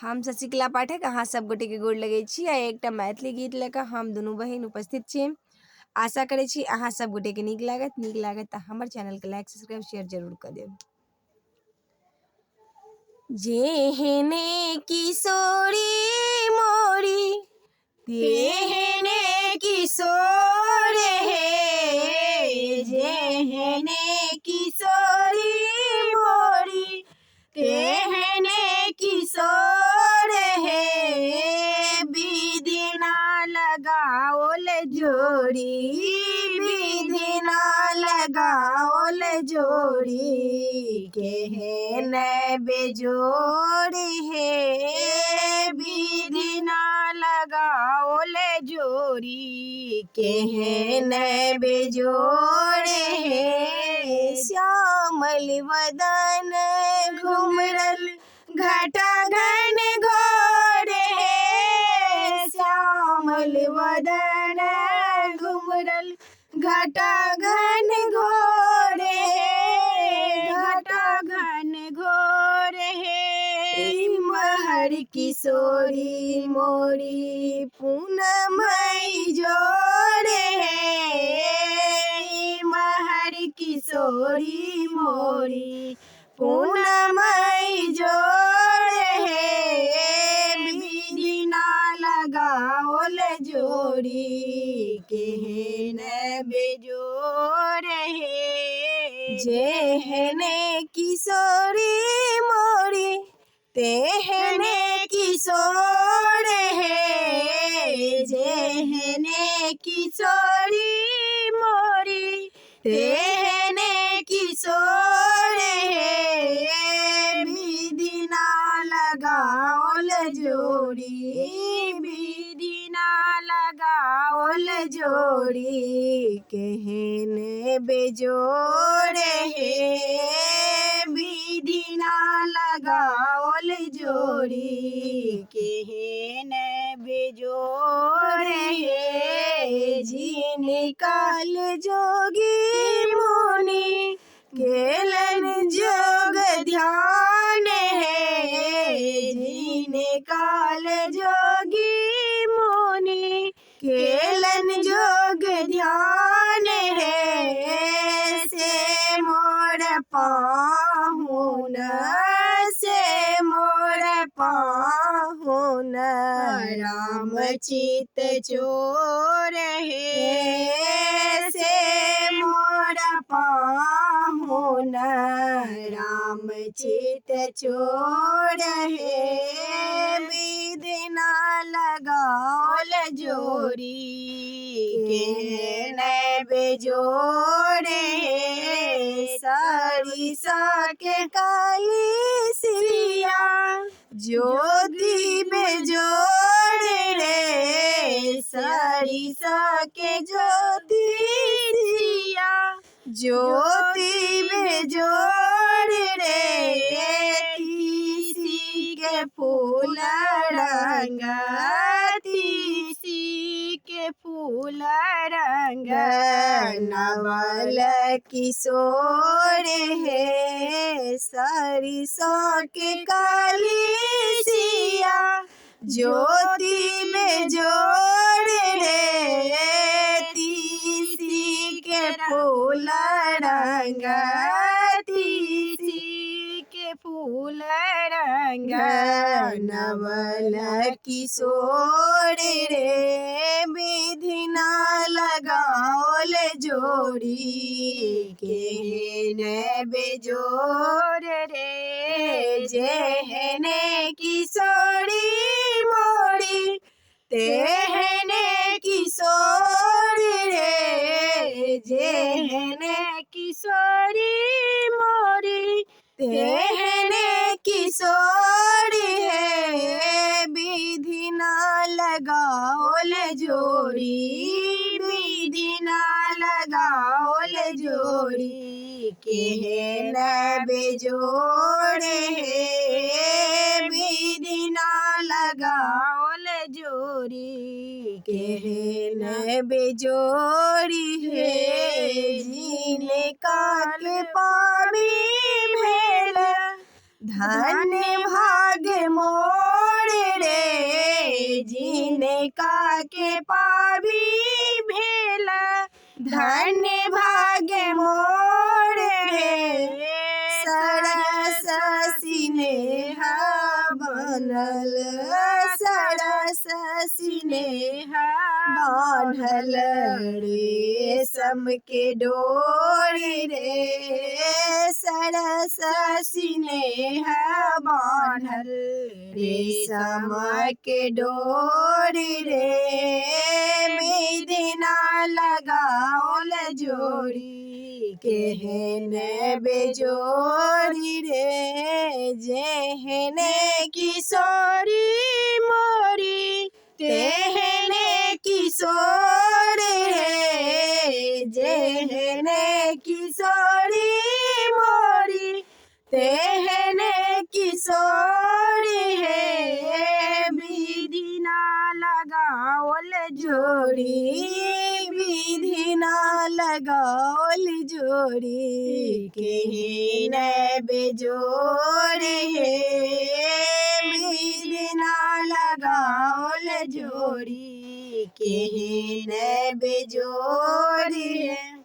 हम शशिकला पाठक अहाँ सब गोटे के गोड़ लगै छी आ एकटा मैथिली गीत लेकर हम दुनू बहिन उपस्थित छी। आशा करै छी अहाँ सब गोटे के नीक लागत तऽ हमर चैनल के लाइक सब्सक्राइब शेयर जरूर कर देब। जेहने किशोरी मोरी तेहने किशोर हे, जेहने किशोरी मोरी तेहने किशोर हे, विधि ना लगाओल जोड़ी, विधि ना लगाओल जोड़ी, केहन बेजोड़ हे, विधि ना लगाओल जोड़ी, केहन बेजोड़ हे। श्यामल वदन घुमरल घटा घन घोर हे, श्यामल वदन घुमरल घटा घन घोर हे, घटा घन घोर हे। महर किशोरी मोरी पूनमई जोड़ हे, महर किशोरी मोरी पूनमई जोड़ हे, विधि ना लगाओल जोड़ी, केहन बेजोड़ हे। जेहने किशोरी मोरी तेहने किशोर हे, जेहने किशोरी मोरी तेहने किशोर हे, विधि ना लगाओल जोड़ी, विधि ना लगाओल जोड़ी, केहन बेजोड़ हे, विधि ना लगाओल जोड़ी, केहन बेजोड़ हे। जिनकाल जोगी मुनि केलन जोग ध्यान है, जिनकाल जोगी मुनि केलन जोग ध्यान है, से मोर पाहुन, से मोर पाहुन राम चित चोर हे, से मोर पाहुन राम चित चोर हे, विधि ना लगाओल जोड़ी, केहन बेजोड़ हे। सरिसा के काली सिया ज्योति बेजोड़ रे, सरिसा के ज्योति सिया ज्योति बेजोड़ रे, तीसी के फूल रंग, तीसी के फूल रंग, नवल किशोर हे, सरिसा के काली सिया ज्योति बेजोड़ रे, तीसी के फूल रंग, तीसी के फूल रंग, नवल किशोर रे, विधि ना लगाओल जोड़ी, केहन बेजोड़ रे। जेहने किशोरी मोरी तेहने किशोर रे, जेहने किशोरी मोरी तेहने किशोर हे, विधि ना लगाओल जोड़ी, विधि ना लगाओल जोड़ी, केहन बेजोड़ हे, विधि ना लगाओल जोड़ी, केहन बेजोड़ी हे। जिनकाल पावी भेल धन्य भाग्य मोर काके पावी भेल धन्य भाग्य मोर हे सरस सिनेह बनल सरस सिनेह बनल रेशम के डोरी रे सरस सिनेह बनल रेशम के डोरी रे बिदिना लगाओल जोड़ी केहने बेजोड़ी रे जेहने किशोरी मोरी तेहने किशोरी रे जेहने किशोरी मोरी तेहने किशोरी है विधि ना लगाओल जोड़ी विधि ना लगाओल जोड़ी केहन बेजोड़ी है विधि ना लगाओल जोड़ी केहन बेजोड़ी है।